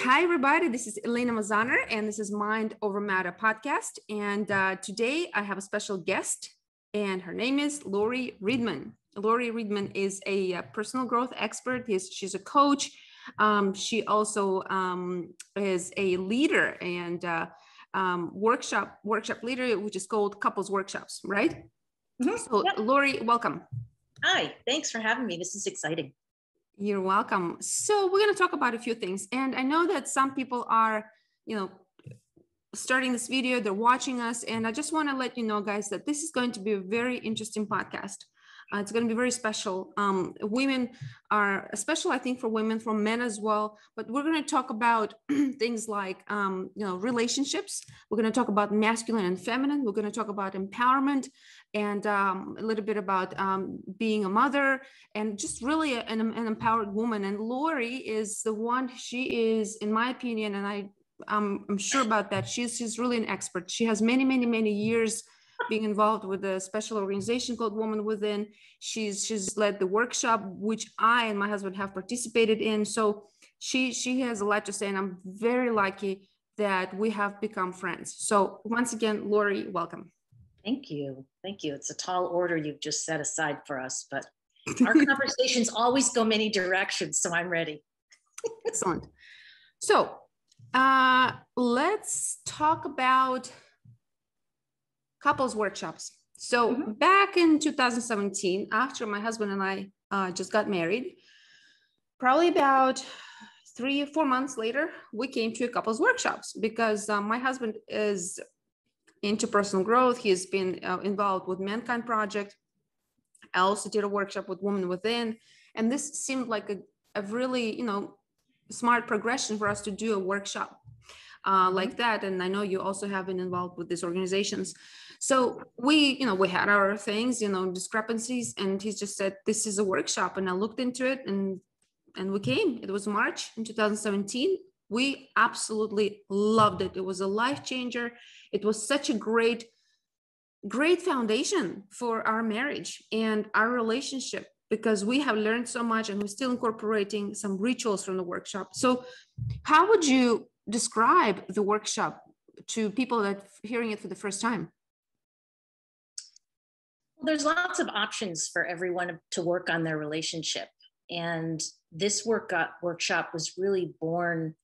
Hi, everybody. This is Elena Mazaner, and this is Mind Over Matter podcast. And today I have a special guest, and her name is Lori Reedman. Lori Reedman is a personal growth expert. She's a coach. She also is a leader and workshop leader, which is called Couples Workshops, right? Mm-hmm. So, yep. Lori, welcome. Hi, thanks for having me. This is exciting. You're welcome. So we're going to talk about a few things. And I know that some people are, starting this video, they're watching us. And I just want to let you know, guys, that this is going to be a very interesting podcast. It's going to be very special. Women are special, I think, for women, for men as well. But we're going to talk about things like, relationships. We're going to talk about masculine and feminine. We're going to talk about empowerment and a little bit about being a mother and just really an empowered woman. And Lori is the one. She is, in my opinion, and I'm sure about that. She's really an expert. She has many years being involved with a special organization called Woman Within. She's led the workshop, which I and my husband have participated in. So she has a lot to say, and I'm very lucky that we have become friends. So once again, Lori, welcome. Thank you. It's a tall order you've just set aside for us, but our conversations always go many directions, so I'm ready. Excellent. So let's talk about couples workshops. So back in 2017, after my husband and I just got married, probably about 3 or 4 months later, we came to a couples workshops because my husband is into personal growth. He's been involved with Mankind Project. I also did a workshop with Women Within. And this seemed like a really, smart progression for us to do a workshop like that. And I know you also have been involved with these organizations. So we had our things, discrepancies, and he just said, this is a workshop. And I looked into it and we came. It was March in 2017. We absolutely loved it. It was a life changer. It was such a great foundation for our marriage and our relationship, because we have learned so much and we're still incorporating some rituals from the workshop. So how would you describe the workshop to people that are hearing it for the first time? Well, there's lots of options for everyone to work on their relationship. And this workshop was really born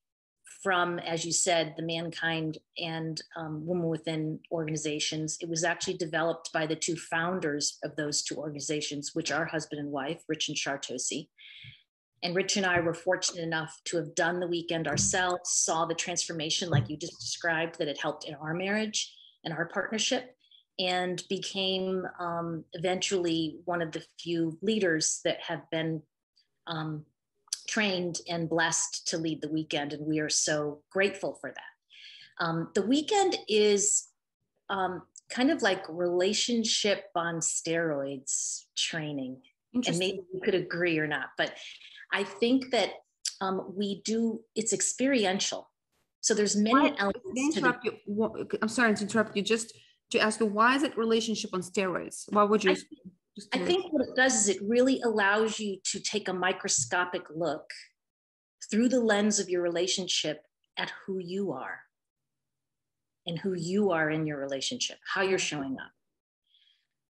from, as you said, the Mankind and Women Within organizations. It was actually developed by the two founders of those two organizations, which are husband and wife, Rich and Chartosi. And Rich and I were fortunate enough to have done the weekend ourselves, saw the transformation like you just described, that it helped in our marriage and our partnership, and became eventually one of the few leaders that have been trained and blessed to lead the weekend. And we are so grateful for that. The weekend is kind of like relationship on steroids training. And maybe you could agree or not, but I think that it's experiential. So there's many elements. I'm sorry to interrupt you, just to ask you, why is it relationship on steroids? Why would you? I think what it does is it really allows you to take a microscopic look through the lens of your relationship at who you are and who you are in your relationship, how you're showing up.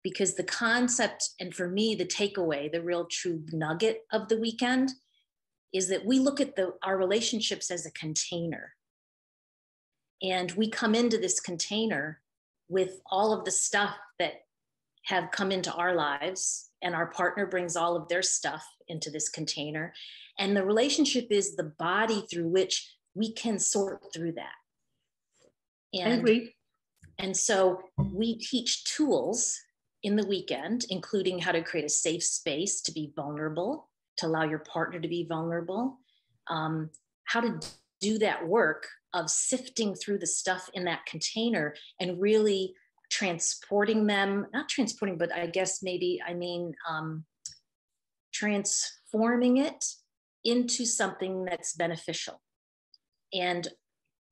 Because the concept, and for me, the takeaway, the real true nugget of the weekend is that we look at our relationships as a container. And we come into this container with all of the stuff that have come into our lives, and our partner brings all of their stuff into this container. And the relationship is the body through which we can sort through that. And, I agree. And so we teach tools in the weekend, including how to create a safe space to be vulnerable, to allow your partner to be vulnerable, how to do that work of sifting through the stuff in that container and really transforming it into something that's beneficial. And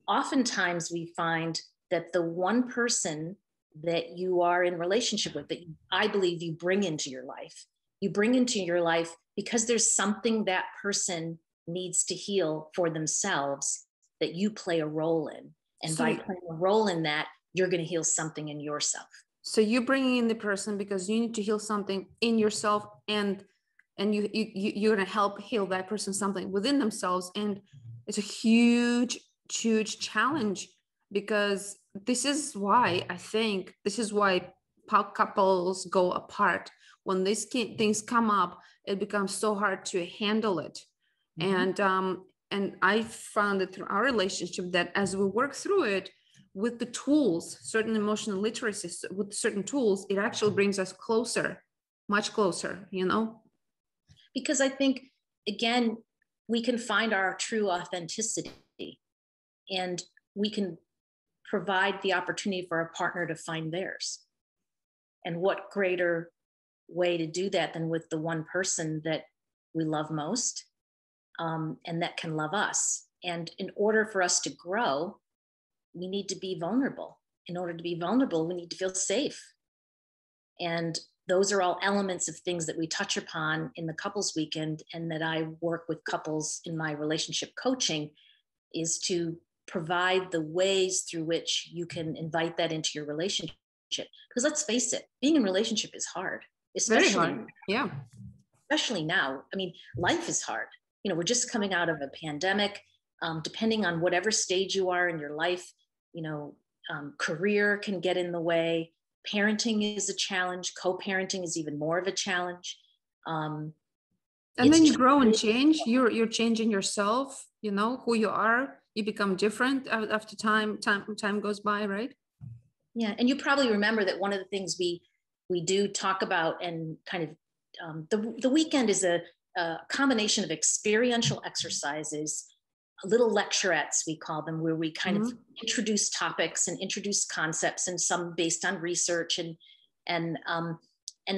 oftentimes we find that the one person that you are in relationship with, that I believe you bring into your life because there's something that person needs to heal for themselves that you play a role in. And So, by playing a role in that, you're going to heal something in yourself. so you're bringing in the person because you need to heal something in yourself, and you're going to help heal that person something within themselves. And it's a huge challenge, because this is why couples go apart. When these things come up, it becomes so hard to handle it. And I found it through our relationship that as we work through it with the tools, certain emotional literacy, with certain tools, it actually brings us closer, much closer, Because I think, again, we can find our true authenticity, and we can provide the opportunity for a partner to find theirs. And what greater way to do that than with the one person that we love most, and that can love us. And in order for us to grow, we need to be vulnerable. In order to be vulnerable, we need to feel safe. And those are all elements of things that we touch upon in the couples weekend, and that I work with couples in my relationship coaching, is to provide the ways through which you can invite that into your relationship. Because let's face it, being in a relationship is hard, especially, very hard. Yeah. Especially now. I mean, life is hard. We're just coming out of a pandemic. Depending on whatever stage you are in your life, career can get in the way. Parenting is a challenge. Co-parenting is even more of a challenge. And then you grow and change. You're changing yourself. Who you are. You become different after time goes by, right? Yeah, and you probably remember that one of the things we do talk about, and kind of the weekend is a combination of experiential exercises, little lecturettes, we call them, where we kind of introduce topics and introduce concepts, and some based on research, and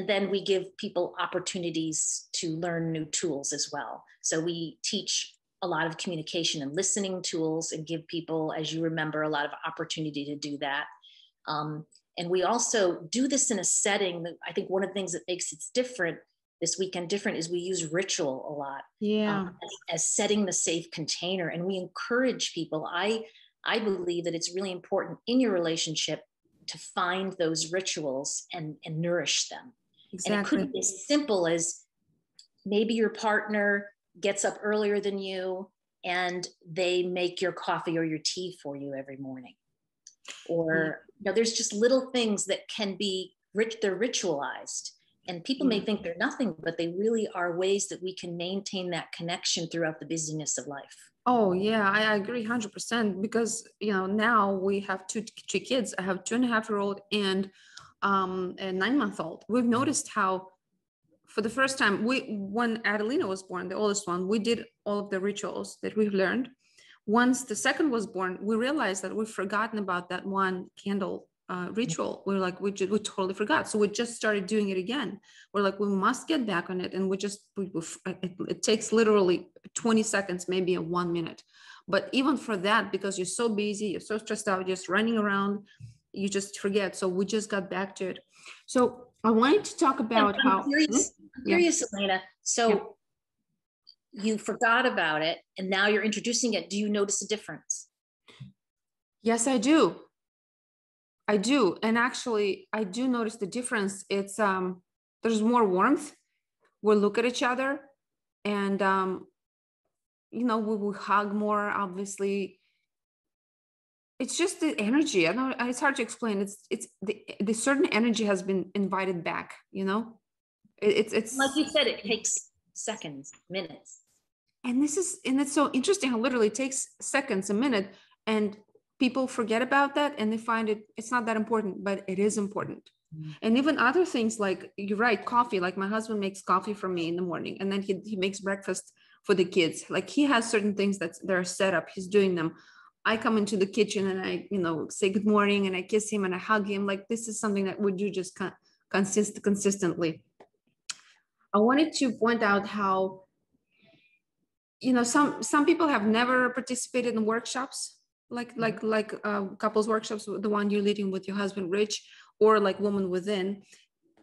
then we give people opportunities to learn new tools as well. So we teach a lot of communication and listening tools, and give people, as you remember, a lot of opportunity to do that. And we also do this in a setting that I think one of the things that makes it different this weekend different is we use ritual a lot. Yeah. As setting the safe container. And we encourage people. I believe that it's really important in your relationship to find those rituals and nourish them. Exactly. And it could be as simple as maybe your partner gets up earlier than you and they make your coffee or your tea for you every morning. Or there's just little things that can be they're ritualized. And people may think they're nothing, but they really are ways that we can maintain that connection throughout the busyness of life. Oh, yeah, I agree 100%, because, now we have two kids. I have 2.5-year-old and a 9-month-old. We've noticed how, for the first time, when Adelina was born, the oldest one, we did all of the rituals that we've learned. Once the second was born, we realized that we've forgotten about that one candle ritual. We're like, we totally forgot. So we just started doing it again. We're like, we must get back on it. And it takes literally 20 seconds, maybe 1 minute. But even for that, because you're so busy, you're so stressed out, just running around, you just forget. So we just got back to it. So I wanted to talk about I'm curious, Elena. So you forgot about it and now you're introducing it. Do you notice a difference? Yes, I do. And actually I do notice the difference. It's there's more warmth. We look at each other, and we will hug more, obviously. It's just the energy. I know it's hard to explain. It's the certain energy has been invited back, it's like you said, it takes seconds, minutes. And it's so interesting how literally it takes seconds, a minute, and people forget about that, and they find it's not that important, but it is important. And even other things, like, you're right, coffee. Like, my husband makes coffee for me in the morning, and then he makes breakfast for the kids. Like, he has certain things they're set up. He's doing them. I come into the kitchen and I, say good morning, and I kiss him and I hug him. Like, this is something that we do just consistently. I wanted to point out how, some people have never participated in workshops, like couples workshops, the one you're leading with your husband, Rich, or like Woman Within.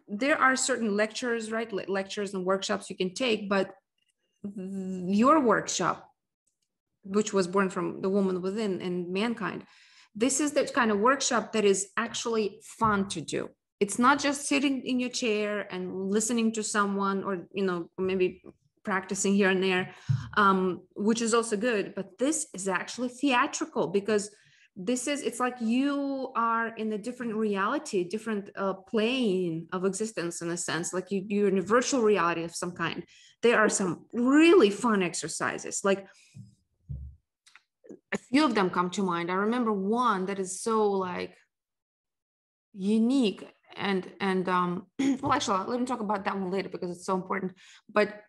There are certain lectures, right? Lectures and workshops you can take, but your workshop, which was born from the woman within and mankind, this is the kind of workshop that is actually fun to do. It's not just sitting in your chair and listening to someone, or maybe practicing here and there, which is also good, but this is actually theatrical, because it's like you are in a different reality, different plane of existence, in a sense, like you're in a virtual reality of some kind. There are some really fun exercises, like a few of them come to mind. I remember one that is so like unique and well, actually, let me talk about that one later because it's so important. But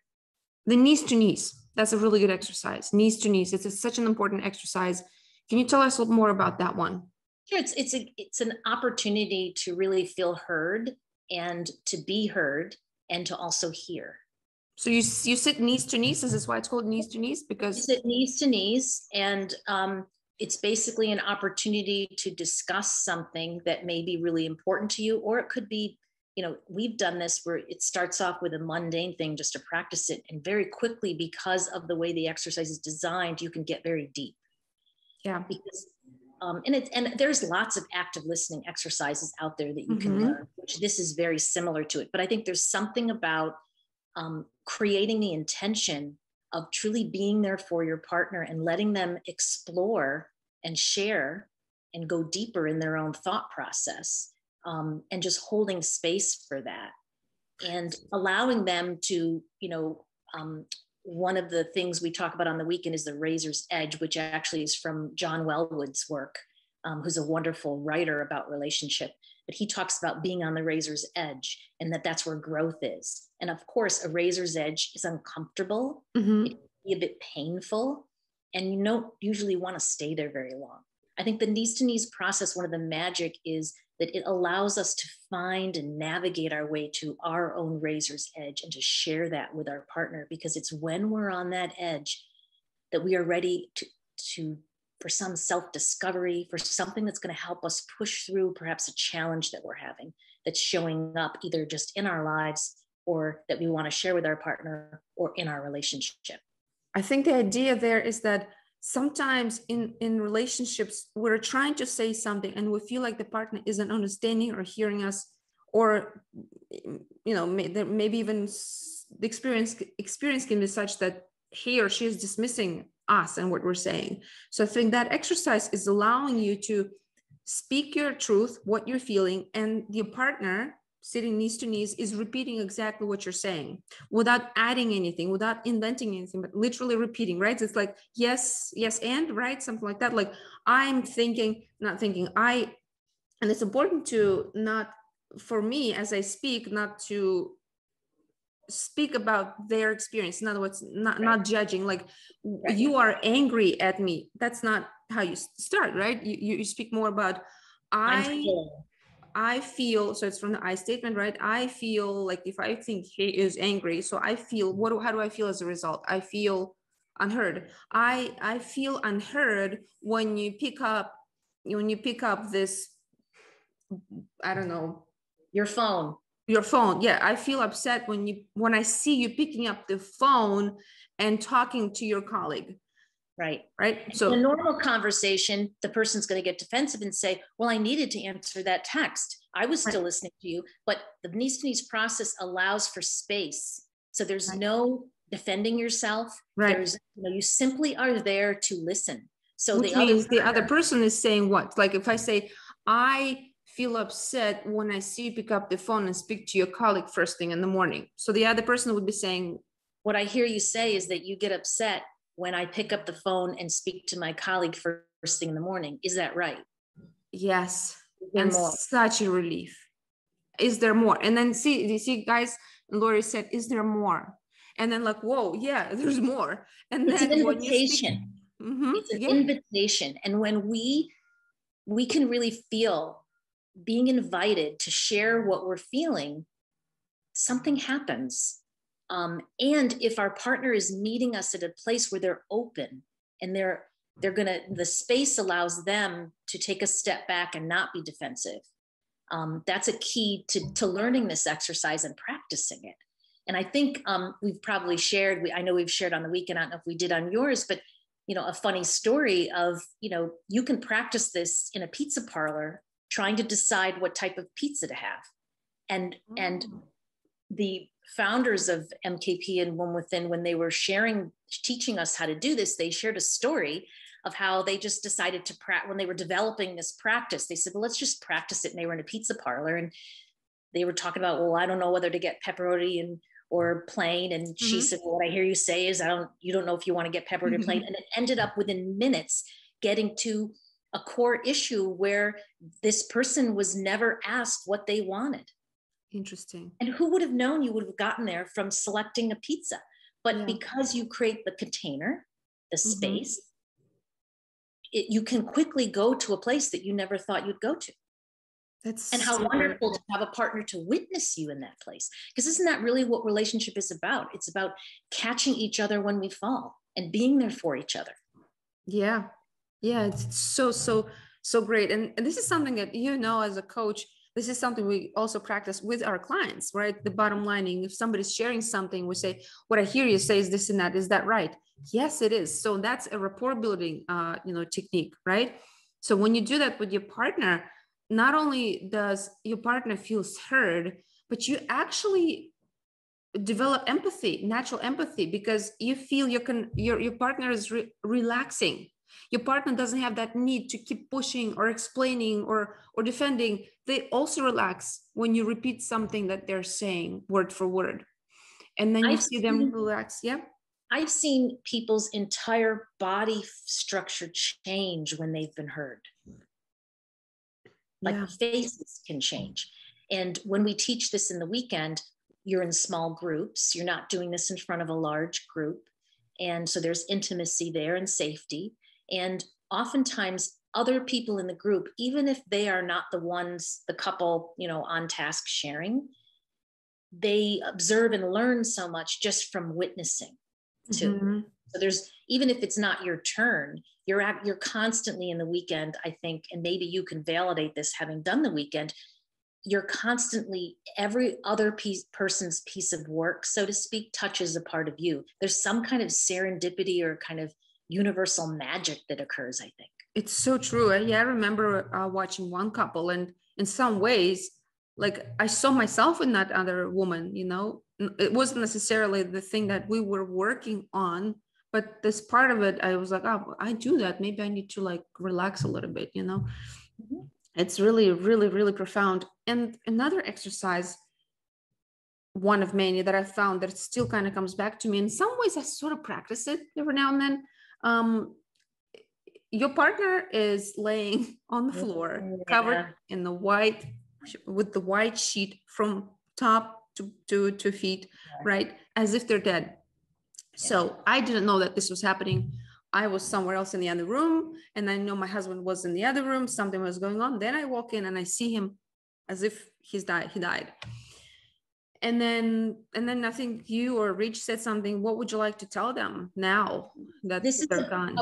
the knees to knees, that's a really good exercise. Knees to knees, such an important exercise. Can you tell us a little more about that one? Sure, it's an opportunity to really feel heard and to be heard and to also hear. So you sit knees to knees. Is this why it's called knees to knees? Because you sit knees to knees, and it's basically an opportunity to discuss something that may be really important to you, or it could be, we've done this where it starts off with a mundane thing just to practice it, and very quickly, because of the way the exercise is designed, you can get very deep. Yeah. Because and there's lots of active listening exercises out there that you can learn, which this is very similar to it. But I think there's something about creating the intention of truly being there for your partner and letting them explore and share and go deeper in their own thought process, and just holding space for that and allowing them to, one of the things we talk about on the weekend is the razor's edge, which actually is from John Wellwood's work, who's a wonderful writer about relationship. But he talks about being on the razor's edge, and that's where growth is. And of course, a razor's edge is uncomfortable. It can be a bit painful, and you don't usually want to stay there very long. I think the knees to knees process, one of the magic is that it allows us to find and navigate our way to our own razor's edge and to share that with our partner, because it's when we're on that edge that we are ready to for some self-discovery, for something that's going to help us push through perhaps a challenge that we're having that's showing up either just in our lives or that we want to share with our partner or in our relationship. I think the idea there is that sometimes in relationships, we're trying to say something and we feel like the partner isn't understanding or hearing us, or, maybe even the experience can be such that he or she is dismissing us and what we're saying. So I think that exercise is allowing you to speak your truth, what you're feeling, and your partner sitting knees to knees is repeating exactly what you're saying without adding anything, without inventing anything, but literally repeating, right? It's like, yes, and, right? Something like that. Like I'm thinking, not thinking, and it's important to not, for me, as I speak, not to speak about their experience. In other words, not judging, like you are angry at me. That's not how you start, right? You speak more about, I feel, so it's from the I statement, right? I feel like if I think he is angry, so I feel, how do I feel as a result? I feel unheard. I feel unheard when you pick up this, I don't know, your phone. Yeah, I feel upset when I see you picking up the phone and talking to your colleague. Right. So in a normal conversation, the person's going to get defensive and say, well, I needed to answer that text. I was still listening to you. But the knees to knees process allows for space. So there's no defending yourself. There's, you simply are there to listen. So which means the other person is saying what? Like if I say, I feel upset when I see you pick up the phone and speak to your colleague first thing in the morning. So the other person would be saying, what I hear you say is that you get upset when I pick up the phone and speak to my colleague first thing in the morning. Is that right? Yes. And more? Such a relief. Is there more? And then you see, guys, Lori said, is there more? And then like, whoa, yeah, there's more. And it's then an invitation. It's an invitation. And when we can really feel being invited to share what we're feeling, something happens. And if our partner is meeting us at a place where they're open and the space allows them to take a step back and not be defensive. That's a key to learning this exercise and practicing it. And I think we've probably shared, I know we've shared on the weekend, I don't know if we did on yours, but a funny story of, you can practice this in a pizza parlor, trying to decide what type of pizza to have. And the founders of MKP and One Within, when they were teaching us how to do this, they shared a story of how they just decided to when they were developing this practice, they said, well, let's just practice it. And they were in a pizza parlor and they were talking about, well, I don't know whether to get pepperoni or plain. And she said, well, what I hear you say is, you don't know if you want to get pepperoni or plain. And it ended up within minutes getting to a core issue where this person was never asked what they wanted. Interesting. And who would have known you would have gotten there from selecting a pizza? But because you create the container, the space, you can quickly go to a place that you never thought you'd go to. And how wonderful to have a partner to witness you in that place. Because isn't that really what relationship is about? It's about catching each other when we fall and being there for each other. Yeah. Yeah. It's so great. And this is something that, as a coach, this is something we also practice with our clients, right? The bottom lining, if somebody's sharing something, we say, what I hear you say is this and that. Is that right? Yes, it is. So that's a rapport building, technique, right? So when you do that with your partner, not only does your partner feels heard, but you actually develop empathy, natural empathy, because you feel your partner is relaxing. Your partner doesn't have that need to keep pushing or explaining or defending. They also relax when you repeat something that they're saying word for word. And then you see them relax. Yeah. I've seen people's entire body structure change when they've been heard. Like faces can change. And when we teach this in the weekend, you're in small groups. You're not doing this in front of a large group. And so there's intimacy there and safety. And oftentimes other people in the group, even if they are not the couple, on task sharing, they observe and learn so much just from witnessing too. So even if it's not your turn, you're constantly in the weekend, I think, and maybe you can validate this having done the weekend, you're constantly, every other person's piece of work, so to speak, touches a part of you. There's some kind of serendipity or kind of universal magic that occurs, I think. It's so true. Yeah, I remember watching one couple, and in some ways, like I saw myself in that other woman, it wasn't necessarily the thing that we were working on, but this part of it, I was like, oh, I do that. Maybe I need to like relax a little bit, It's really, really, really profound. And another exercise, one of many that I found that still kind of comes back to me. In some ways, I sort of practice it every now and then. Your partner is laying on the floor, covered in with the white sheet from top to feet, right? As if they're dead. So I didn't know that this was happening. I was somewhere else in the other room, and I know my husband was in the other room. Something was going on. Then I walk in and I see him as if he died. And then I think you or Rich said something. What would you like to tell them now that they're gone?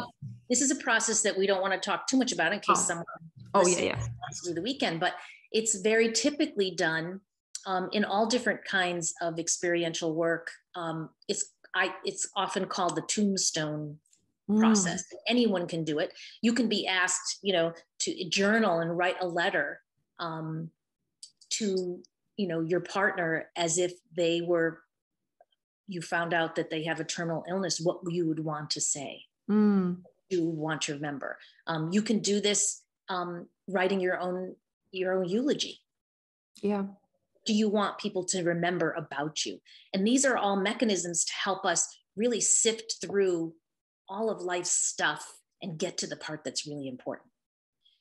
This is a process that we don't want to talk too much about in case someone wants to do the weekend, but it's very typically done in all different kinds of experiential work. It's often called the tombstone process. Anyone can do it. You can be asked, to journal and write a letter to, your partner as if you found out that they have a terminal illness, what you would want to say, you want to remember. You can do this writing your own eulogy. Yeah. Do you want people to remember about you? And these are all mechanisms to help us really sift through all of life's stuff and get to the part that's really important.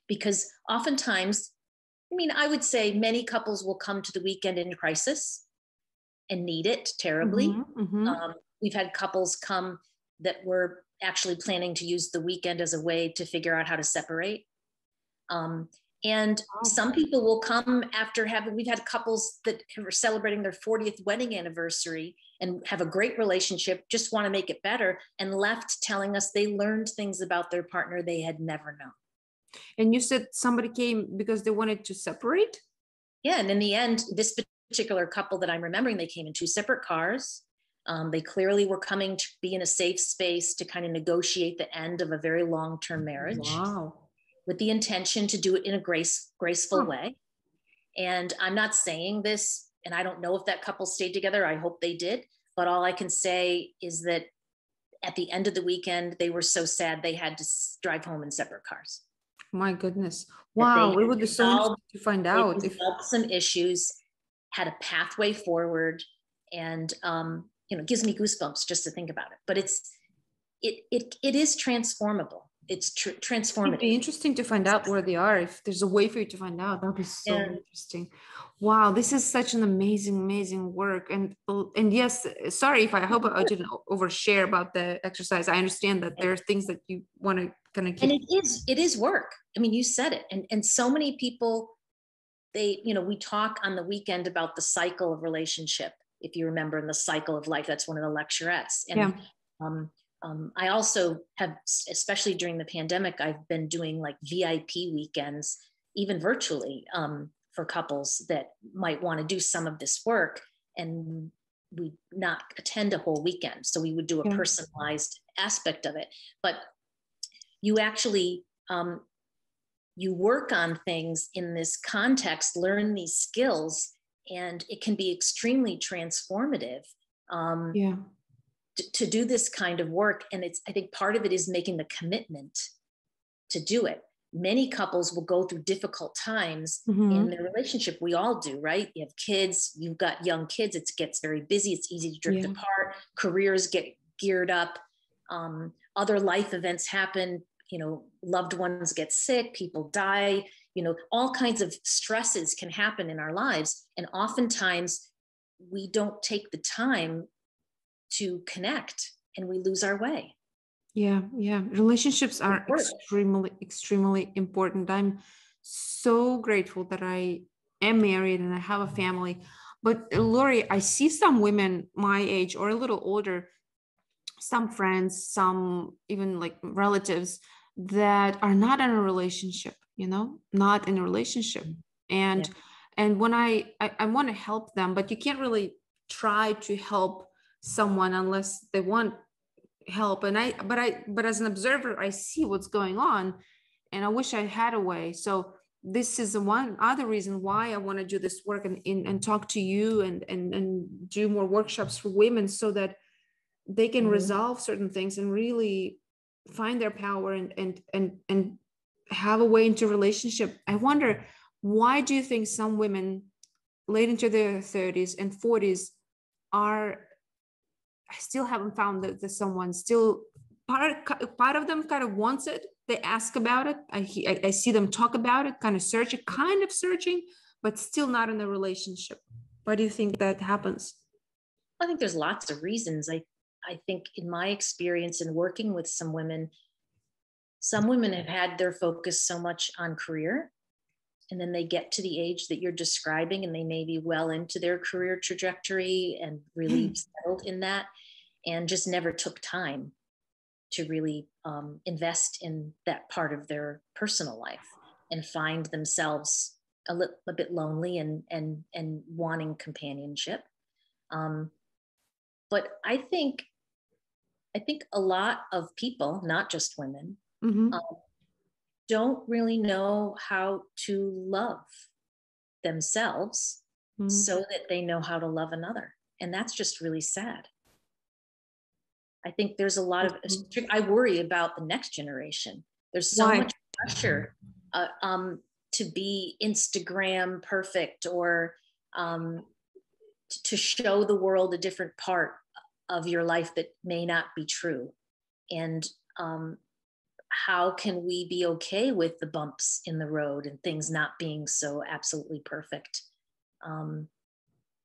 Because oftentimes, I would say many couples will come to the weekend in crisis and need it terribly. We've had couples come that were actually planning to use the weekend as a way to figure out how to separate. And some people will come after we've had couples that are celebrating their 40th wedding anniversary and have a great relationship, just want to make it better, and left telling us they learned things about their partner they had never known. And you said somebody came because they wanted to separate? Yeah, and in the end, this particular couple that I'm remembering, they came in two separate cars. They clearly were coming to be in a safe space to kind of negotiate the end of a very long-term marriage. Wow. With the intention to do it in a graceful Huh. way. And I'm not saying this, and I don't know if that couple stayed together. I hope they did. But all I can say is that at the end of the weekend, they were so sad they had to drive home in separate cars. My goodness. Wow. It would be so interesting to find out. They resolved some issues, had a pathway forward, and it gives me goosebumps just to think about it. But it is transformable. It's transformative. It'd be interesting to find out where they are. If there's a way for you to find out, that would be so interesting. Wow, this is such an amazing work. And yes, sorry if I hope I didn't overshare about the exercise. I understand that there are things that you want to kind of keep. And it is work. I mean, you said it. And so many people, we talk on the weekend about the cycle of relationship. If you remember, in the cycle of life, that's one of the lecturettes. And I also have, especially during the pandemic, I've been doing like VIP weekends, even virtually, for couples that might want to do some of this work, and we not attend a whole weekend. So we would do a personalized aspect of it. But you actually, you work on things in this context, learn these skills, and it can be extremely transformative. To do this kind of work. And I think part of it is making the commitment to do it. Many couples will go through difficult times in their relationship. We all do, right? You have kids, you've got young kids, it gets very busy, it's easy to drift apart, careers get geared up, other life events happen, loved ones get sick, people die, all kinds of stresses can happen in our lives. And oftentimes we don't take the time to connect, and we lose our way. Yeah. Relationships are extremely important. I'm so grateful that I am married and I have a family. But Lori, I see some women my age or a little older, some friends, some even like relatives that are not in a relationship, not in a relationship. And when I want to help them, but you can't really try to help someone unless they want help. But as an observer, I see what's going on, and I wish I had a way. So this is one other reason why I want to do this work and talk to you and do more workshops for women, so that they can resolve certain things and really find their power and have a way into relationship. I wonder, why do you think some women late into their 30s and 40s I still haven't found the someone? Still part of them kind of wants it. They ask about it. I see them talk about it, kind of searching, but still not in a relationship. Why do you think that happens? I think there's lots of reasons. I think in my experience in working with some women have had their focus so much on career, and then they get to the age that you're describing, and they may be well into their career trajectory and really settled in that, and just never took time to really invest in that part of their personal life, and find themselves a bit lonely and wanting companionship. But I think a lot of people, not just women, don't really know how to love themselves so that they know how to love another. And that's just really sad. I think there's a lot of, I worry about the next generation. There's so much pressure to be Instagram perfect, or to show the world a different part of your life that may not be true. And how can we be okay with the bumps in the road and things not being so absolutely perfect?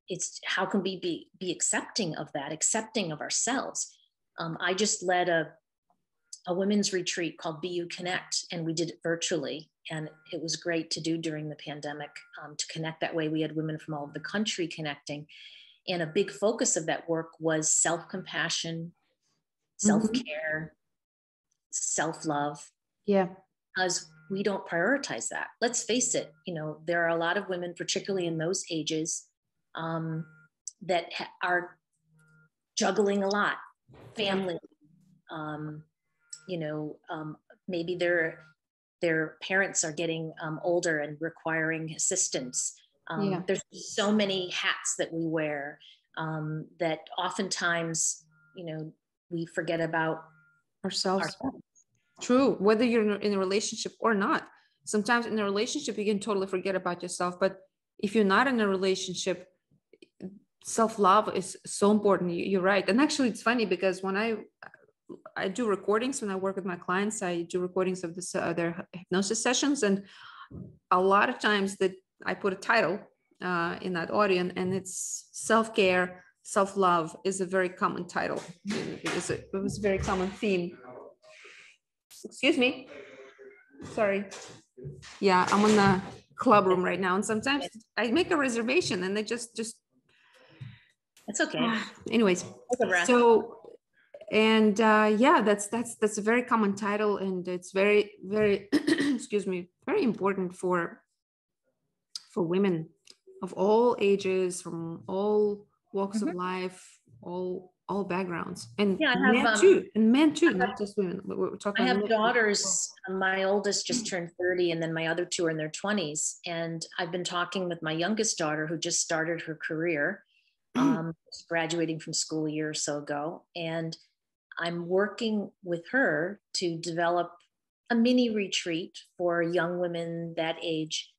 It's how can we be accepting of that, accepting of ourselves? I just led a women's retreat called BU Connect, and we did it virtually. And it was great to do during the pandemic, to connect that way. We had women from all over the country connecting. And a big focus of that work was self-compassion, self-care, self-love. Yeah. Because we don't prioritize that. Let's face it, there are a lot of women, particularly in those ages, that are juggling a lot, family, maybe their parents are getting older and requiring assistance. There's so many hats that we wear that oftentimes, we forget about ourselves. True, whether you're in a relationship or not. Sometimes in a relationship, you can totally forget about yourself. But if you're not in a relationship, self-love is so important. You're right. And actually, it's funny because when I do recordings, when I work with my clients, I do recordings of their hypnosis sessions. And a lot of times that I put a title in that audio, and it's self-care, self-love is a very common title. It was a very common theme. Excuse me. Sorry. Yeah, I'm in the club room right now. And sometimes I make a reservation and they just it's okay. Anyways, so, and yeah, that's a very common title, and it's very, very, excuse me, very important for women of all ages, from all walks of life, all backgrounds, and men too, not just women. We're talking. I have daughters. My oldest just turned 30, and then my other two are in their 20s. And I've been talking with my youngest daughter, who just started her career, graduating from school a year or so ago. And I'm working with her to develop a mini retreat for young women that age,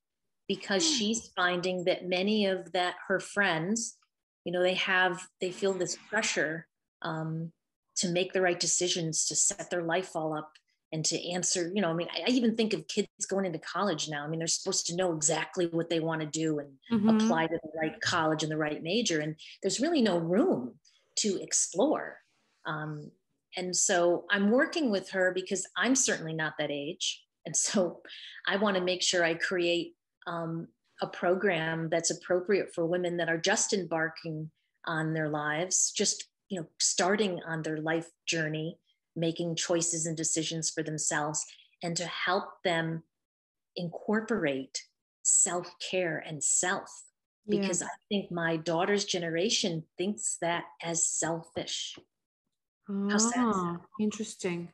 because she's finding that many of her friends, they feel this pressure to make the right decisions, to set their life all up, and to answer, I even think of kids going into college now. They're supposed to know exactly what they want to do and apply to the right college and the right major. And there's really no room to explore. And so I'm working with her because I'm certainly not that age. And so I want to make sure I create a program that's appropriate for women that are just embarking on their lives, just, starting on their life journey, making choices and decisions for themselves, and to help them incorporate self-care and self. Because I think my daughter's generation thinks that as selfish. How's that? Interesting.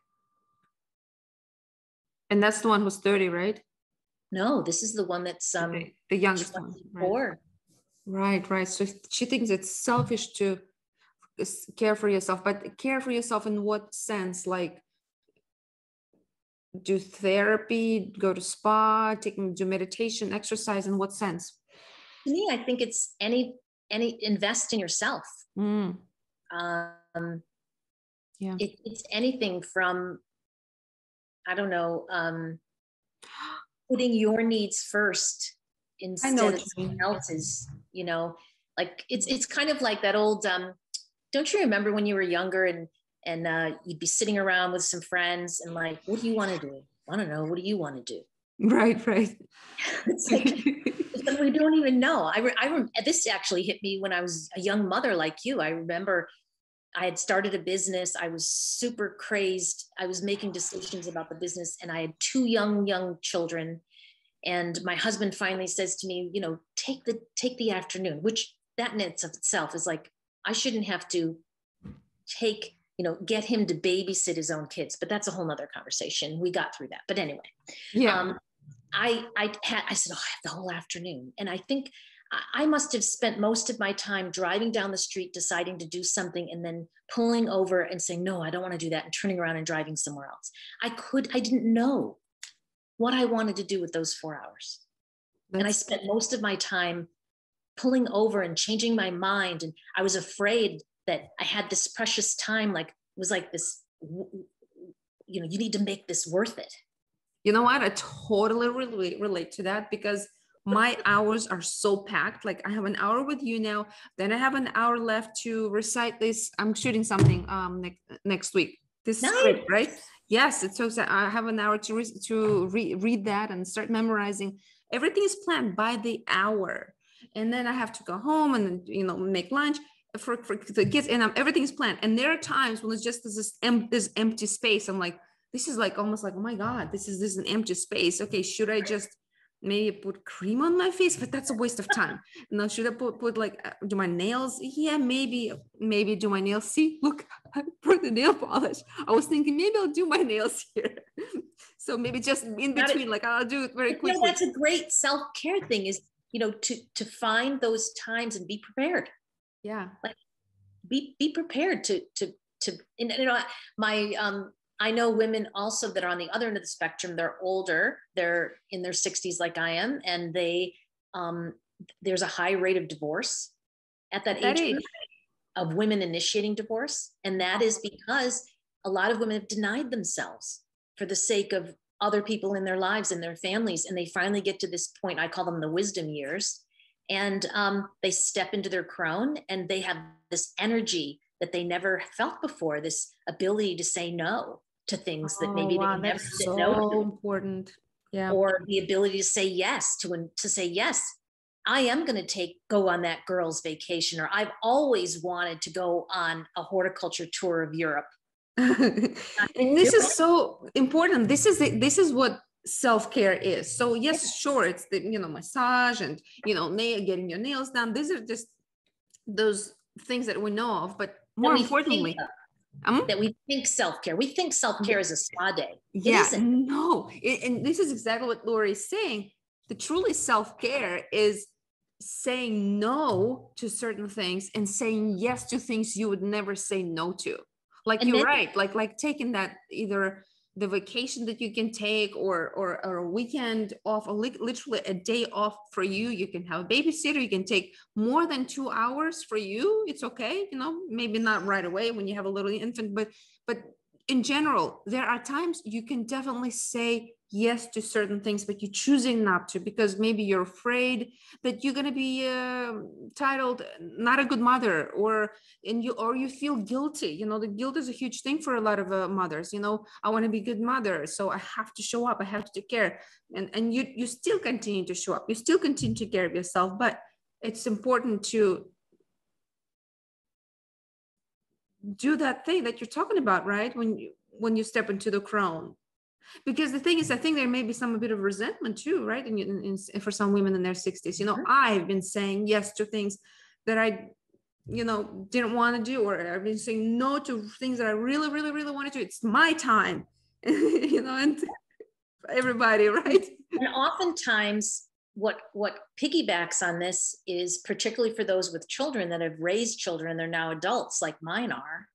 And that's the one who's 30, right? No, this is the one that's the youngest one. Right. So she thinks it's selfish to care for yourself, but care for yourself in what sense? Like, do therapy, go to spa, do meditation, exercise? In what sense? To me, I think it's any invest in yourself. It's anything from, I don't know, putting your needs first instead of someone else's. Like it's kind of like that old. Don't you remember when you were younger and you'd be sitting around with some friends and like, what do you want to do? I don't know. What do you want to do? Right. It's like we don't even know. This actually hit me when I was a young mother like you. I remember I had started a business. I was super crazed. I was making decisions about the business, and I had two young children. And my husband finally says to me, take the afternoon, which that in itself is like, I shouldn't have to get him to babysit his own kids, but that's a whole nother conversation. We got through that. But anyway, I said, I have the whole afternoon. And I think I must have spent most of my time driving down the street, deciding to do something, and then pulling over and saying, no, I don't want to do that, and turning around and driving somewhere else. I didn't know what I wanted to do with those 4 hours. And I spent most of my time pulling over and changing my mind. And I was afraid that I had this precious time, like it was like this, you need to make this worth it. You know what? I totally relate to that, because my hours are so packed. Like I have an hour with you now, then I have an hour left to recite this. I'm shooting something next week. This script, right? Yes, it's so sad. I have an hour to read that and start memorizing. Everything is planned by the hour, and then I have to go home and make lunch for the kids, and everything is planned. And there are times when it's just this empty space. I'm like, this is like almost like, oh my God, this is an empty space. Okay, should I just maybe put cream on my face, but that's a waste of time. Now, should I put like, do my nails? Yeah, maybe do my nails. See, look, I put the nail polish. I was thinking maybe I'll do my nails here. So maybe just in between, like I'll do it very quickly. That's a great self-care thing, is, to find those times and be prepared. Yeah. Like be prepared to I know women also that are on the other end of the spectrum. They're older, they're in their 60s like I am, and there's a high rate of divorce at that age group, of women initiating divorce. And that is because a lot of women have denied themselves for the sake of other people in their lives and their families. And they finally get to this point, I call them the wisdom years. And they step into their crone, and they have this energy that they never felt before, this ability to say no to things that maybe they never said no to. So important. Yeah. Or the ability to say yes, to say, yes, I am going to go on that girl's vacation, or I've always wanted to go on a horticulture tour of Europe. And this is so important. This is what self-care is. So yes, sure, it's the massage and getting your nails done. These are just those things that we know of, but more importantly, that we think self-care. We think self-care is a spa day. Yeah, no. And this is exactly what Lori is saying. The truly self-care is saying no to certain things and saying yes to things you would never say no to. Like, and you're right. Like taking that, either the vacation that you can take or a weekend off, or literally a day off for you. You can have a babysitter. You can take more than 2 hours for you. It's okay. Maybe not right away when you have a little infant, but in general, there are times you can definitely say yes to certain things, but you're choosing not to because maybe you're afraid that you're going to be titled not a good mother, or you feel guilty. The guilt is a huge thing for a lot of mothers. I want to be a good mother, so I have to show up, I have to take care, and you still continue to show up, you still continue to take care of yourself, but it's important to do that thing that you're talking about, right? When you step into the crone. Because the thing is, I think there may be a bit of resentment too, right? And for some women in their 60s, I've been saying yes to things that I, didn't want to do, or I've been saying no to things that I really, really, really want to do. It's my time, and everybody, right? And oftentimes what piggybacks on this is, particularly for those with children that have raised children and they're now adults like mine are,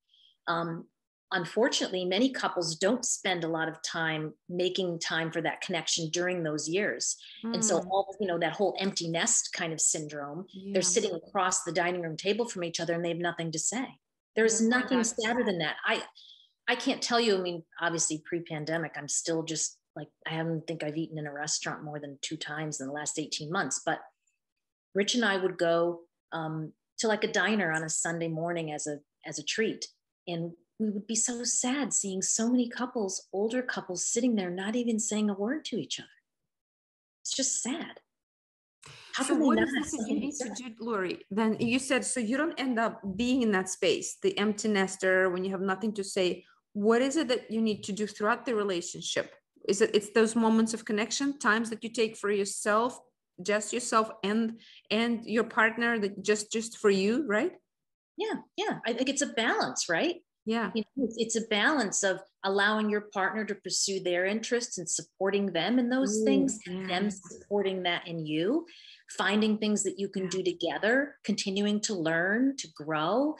unfortunately, many couples don't spend a lot of time making time for that connection during those years. And so that whole empty nest kind of syndrome, they're sitting across the dining room table from each other and they have nothing to say. There's nothing sadder than that. I can't tell you, obviously pre-pandemic, I'm still just like, I don't think I've eaten in a restaurant more than 2 times in the last 18 months, but Rich and I would go to like a diner on a Sunday morning as a treat. And we would be so sad seeing so many couples, older couples, sitting there not even saying a word to each other. It's just sad. So what is this that you need to do, Lori? Then you said, so you don't end up being in that space, the empty nester, when you have nothing to say. What is it that you need to do throughout the relationship? It's those moments of connection, times that you take for yourself, just yourself and your partner, that just for you, right? Yeah. I think it's a balance, right? Yeah. It's a balance of allowing your partner to pursue their interests and supporting them in those things, and them supporting that in you, finding things that you can do together, continuing to learn, to grow,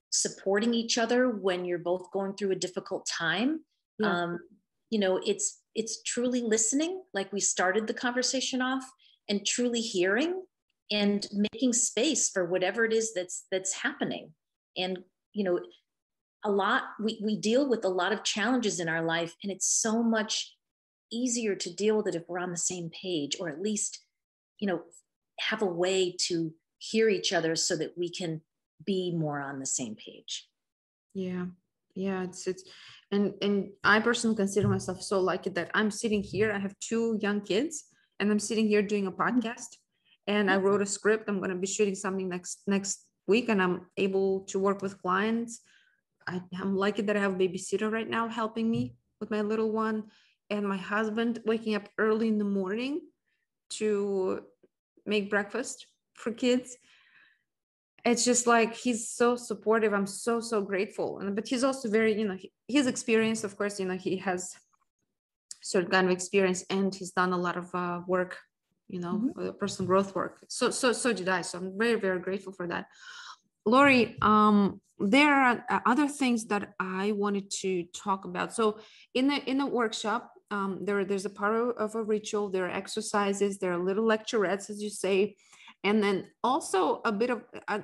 supporting each other when you're both going through a difficult time. It's truly listening, like we started the conversation off, and truly hearing and making space for whatever it is that's happening. And we deal with a lot of challenges in our life, and it's so much easier to deal with it if we're on the same page, or at least have a way to hear each other so that we can be more on the same page. It's and I personally consider myself so lucky that I'm sitting here. I have 2 young kids, and I'm sitting here doing a podcast, and I wrote a script. I'm going to be shooting something next week, and I'm able to work with clients. I'm lucky that I have a babysitter right now helping me with my little one, and my husband waking up early in the morning to make breakfast for kids. It's just like, he's so supportive. I'm so grateful. And but he's also very, he's experienced, of course, he has certain kind of experience, and he's done a lot of work, personal growth work. So did I. So I'm very grateful for that. Lori, there are other things that I wanted to talk about. So in the workshop, there's a part of a ritual, there are exercises, there are little lecturettes, as you say, and then also a bit of, I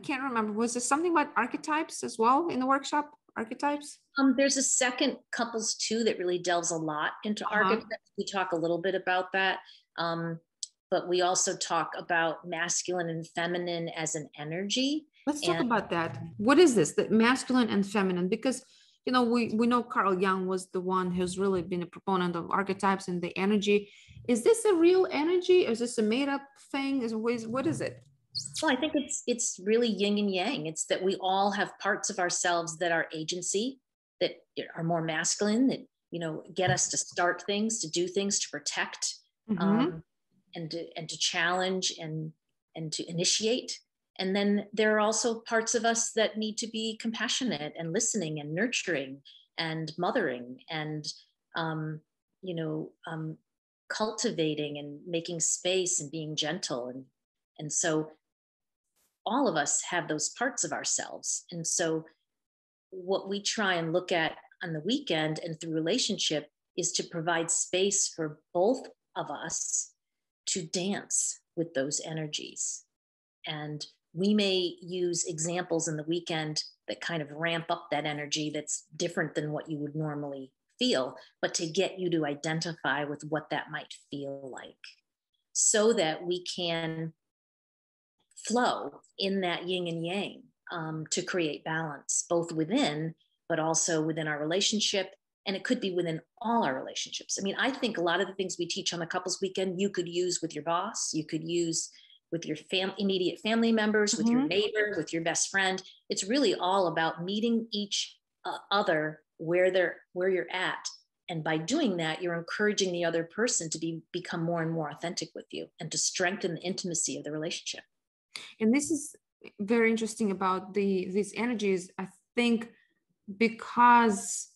can't remember, was there something about archetypes as well in the workshop? Archetypes? There's a second couples too that really delves a lot into archetypes. We talk a little bit about that. But we also talk about masculine and feminine as an energy. Let's talk about that. What is this, the masculine and feminine? Because, we know Carl Jung was the one who's really been a proponent of archetypes and the energy. Is this a real energy? Is this a made up thing? What is it? Well, I think it's really yin and yang. It's that we all have parts of ourselves that are agency, that are more masculine, that, get us to start things, to do things, to protect, and to challenge and to initiate. And then there are also parts of us that need to be compassionate and listening and nurturing and mothering and, cultivating and making space and being gentle. And so all of us have those parts of ourselves. And so what we try and look at on the weekend and through relationship is to provide space for both of us to dance with those energies. And we may use examples in the weekend that kind of ramp up that energy that's different than what you would normally feel, but to get you to identify with what that might feel like, so that we can flow in that yin and yang, to create balance, both within, but also within our relationship. And it could be within all our relationships. I mean, I think a lot of the things we teach on the couples weekend, you could use with your boss, you could use with your immediate family members, with your neighbor, with your best friend. It's really all about meeting each other where you're at. And by doing that, you're encouraging the other person to become more and more authentic with you and to strengthen the intimacy of the relationship. And this is very interesting about these energies. I think because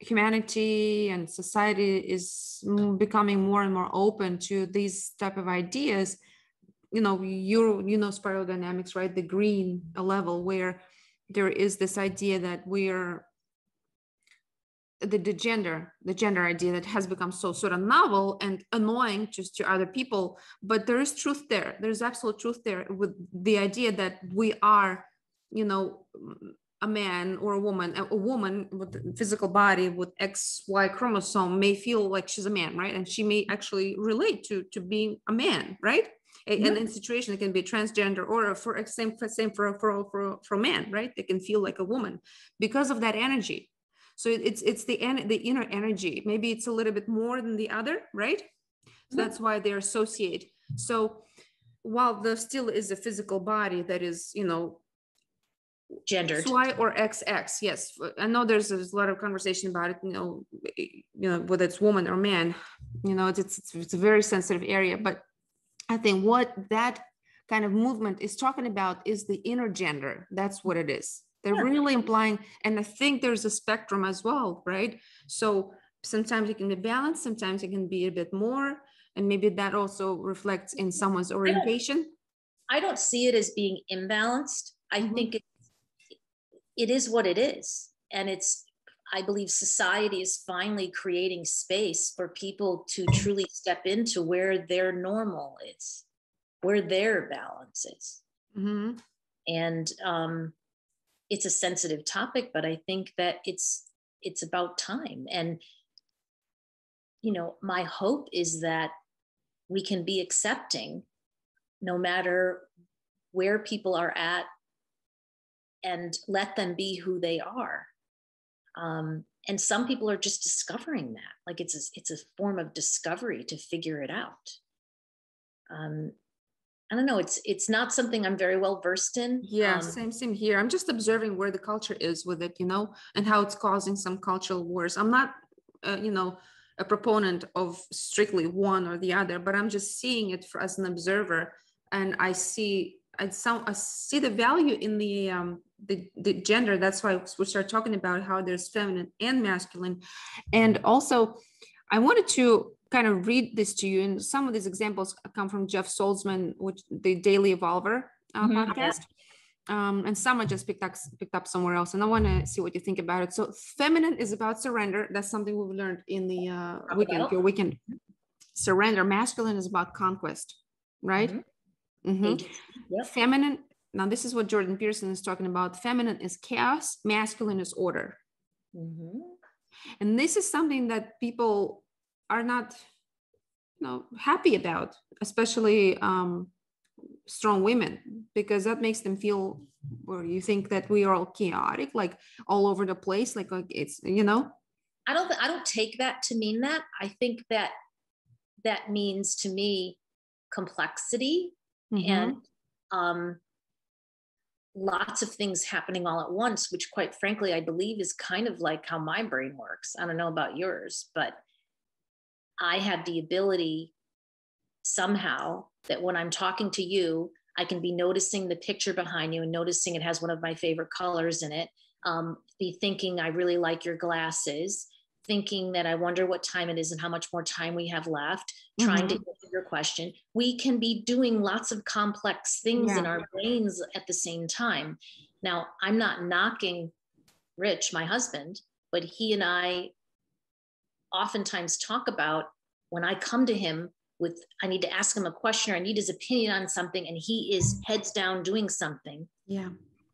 humanity and society is becoming more and more open to these type of ideas, spiral dynamics, right? The green level, where there is this idea that we are the gender idea that has become so sort of novel and annoying just to other people, but there is truth there. There's absolute truth there with the idea that we are, a man or a woman with a physical body with XY chromosome may feel like she's a man, right? And she may actually relate to being a man, right? And in situation, it can be transgender, or same for men, right? They can feel like a woman because of that energy. So it's the inner energy. Maybe it's a little bit more than the other, right? So that's why they're associated. So while there still is a physical body that is, gendered, Y or XX, yes. I know there's a lot of conversation about it, whether it's woman or man, it's a very sensitive area. But I think what that kind of movement is talking about is the inner gender. That's what it is. They're really implying, and I think there's a spectrum as well, right? So sometimes it can be balanced, sometimes it can be a bit more, and maybe that also reflects in someone's orientation. I don't see it as being imbalanced. I think it is what it is. And I believe society is finally creating space for people to truly step into where their normal is, where their balance is. And it's a sensitive topic, but I think that it's about time. And, my hope is that we can be accepting no matter where people are at, and let them be who they are. And some people are just discovering that, like it's a form of discovery to figure it out. I don't know. It's not something I'm very well versed in. Yeah, same here. I'm just observing where the culture is with it, and how it's causing some cultural wars. I'm not, a proponent of strictly one or the other, but I'm just seeing it as an observer, and I see the value in the gender. That's why we start talking about how there's feminine and masculine. And also, I wanted to kind of read this to you, and some of these examples come from Jeff Salzman, which the Daily Evolver podcast. And some I just picked up somewhere else, and I want to see what you think about it. So feminine is about surrender. That's something we've learned in the weekend. Surrender. Masculine is about conquest, right? Yep. Feminine. Now this is what Jordan Peterson is talking about. Feminine is chaos. Masculine is order. And this is something that people are not, happy about, especially strong women, because that makes them feel, or you think that we are all chaotic, like all over the place, like it's, I don't take that to mean that. I think that means to me complexity and lots of things happening all at once, which quite frankly I believe is kind of like how my brain works. I don't know about yours, but I have the ability somehow that when I'm talking to you, I can be noticing the picture behind you and noticing it has one of my favorite colors in it, be thinking I really like your glasses, thinking that I wonder what time it is and how much more time we have left, trying to answer your question. We can be doing lots of complex things in our brains at the same time. Now, I'm not knocking Rich, my husband, but he and I oftentimes talk about when I come to him with, I need to ask him a question or I need his opinion on something, and he is heads down doing something.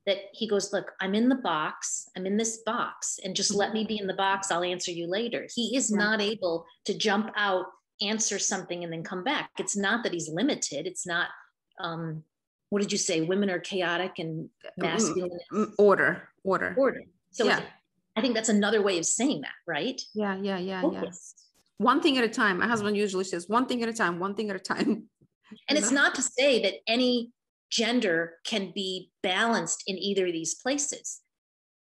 That he goes, look, I'm in the box. I'm in this box, and just let me be in the box. I'll answer you later. He is not able to jump out, answer something, and then come back. It's not that he's limited. It's not, what did you say? Women are chaotic and masculine. Order. So I think that's another way of saying that, right? Yeah. One thing at a time. My husband usually says one thing at a time. And it's not to say that any gender can be balanced in either of these places.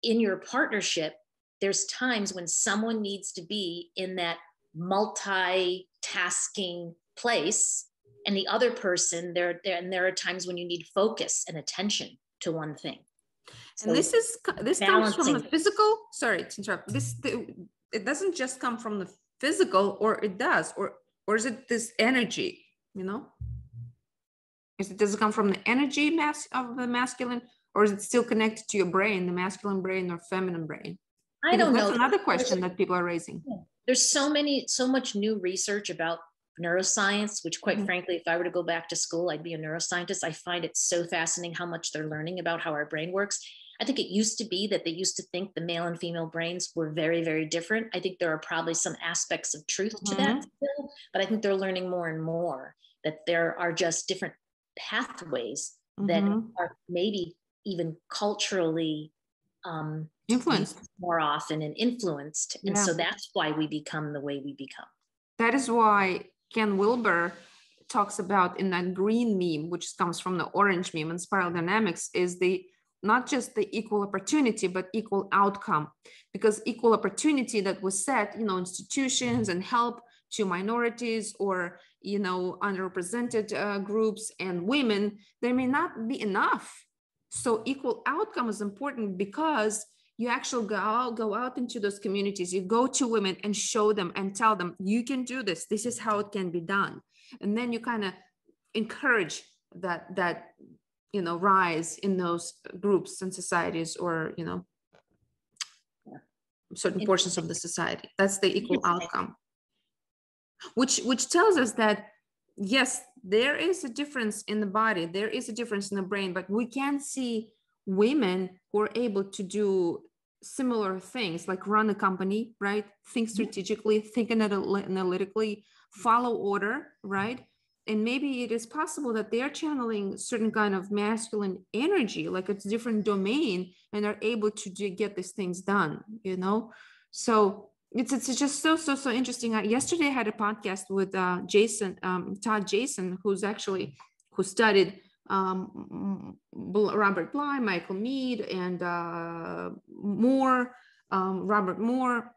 In your partnership, there's times when someone needs to be in that multitasking place, and the other person, there are times when you need focus and attention to one thing. So and this comes from the physical. Sorry to interrupt. It doesn't just come from the physical, or it does, or is it this energy? Does it come from the energy of the masculine, or is it still connected to your brain, the masculine brain or feminine brain? I don't know. That's another question that people are raising. There's so much new research about neuroscience, which quite frankly, if I were to go back to school, I'd be a neuroscientist. I find it so fascinating how much they're learning about how our brain works. I think it used to be that they used to think the male and female brains were very, very different. I think there are probably some aspects of truth to that still, but I think they're learning more and more that there are just different pathways that are maybe even culturally influenced more often and influenced. And so that's why we become the way we become. That is why Ken Wilber talks about in that green meme, which comes from the orange meme and spiral dynamics, is not just the equal opportunity, but equal outcome. Because equal opportunity that was set, institutions and help to minorities or, underrepresented groups and women, there may not be enough. So equal outcome is important because you actually go out into those communities, you go to women and show them and tell them, you can do this. This is how it can be done. And then you kind of encourage that rise in those groups and societies, or, certain portions of the society. That's the equal outcome, which tells us that, yes, there is a difference in the body, there is a difference in the brain, but we can see women who are able to do similar things, like run a company, right? Think strategically, think analytically, follow order, right? And maybe it is possible that they are channeling certain kind of masculine energy, like it's a different domain, and are able to get these things done, So it's just so interesting. Yesterday I had a podcast with Todd Jason, who studied Robert Bly, Michael Meade, and Robert Moore,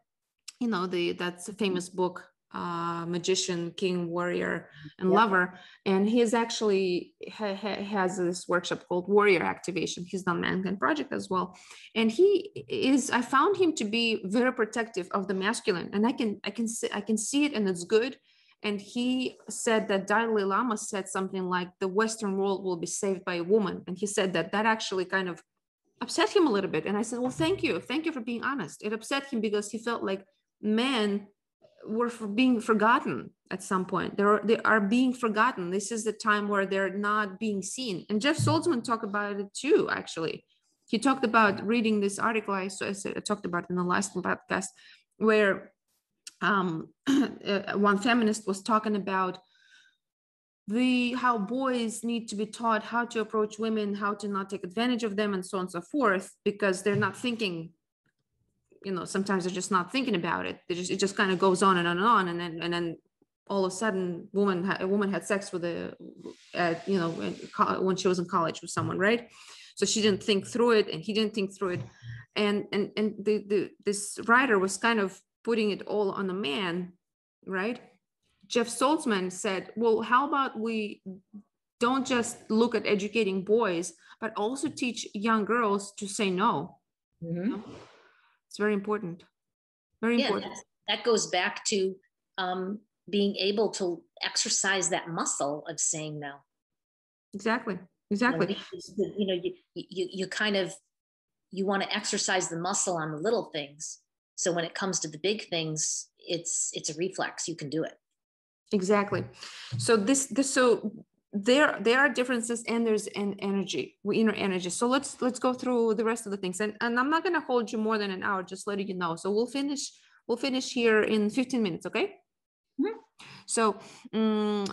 you know, that's a famous book, Magician, King, Warrior, and Yep. Lover. And he is actually has this workshop called Warrior Activation. He's done Mankind Project as well. And I found him to be very protective of the masculine. And I can see it, and it's good. And he said that Dalai Lama said something like the Western world will be saved by a woman. And he said that actually kind of upset him a little bit. And I said, well, thank you for being honest. It upset him because he felt like men were being forgotten at some point. They are being forgotten. This is the time where they're not being seen. And Jeff Saltzman talked about it too, actually. He talked about reading this article I talked about in the last podcast, where one feminist was talking about how boys need to be taught how to approach women, how to not take advantage of them, and so on and so forth, because they're not thinking, you know, sometimes they're just not thinking about it. It just kind of goes on and on and on. And then all of a sudden a woman had sex with you know, when she was in college with someone, right? So she didn't think through it, and he didn't think through it. And this writer was kind of putting it all on the man, right? Jeff Saltzman said, well, how about we don't just look at educating boys, but also teach young girls to say no. Mm-hmm. You know? It's very important. Very important. That goes back to being able to exercise that muscle of saying no. Exactly. You know, you kind of, you want to exercise the muscle on the little things. So when it comes to the big things, it's a reflex. You can do it. Exactly. So so there are differences, and there's an inner energy. So let's go through the rest of the things, and I'm not going to hold you more than an hour, just letting you know. So we'll finish here in 15 minutes. Okay. Mm-hmm.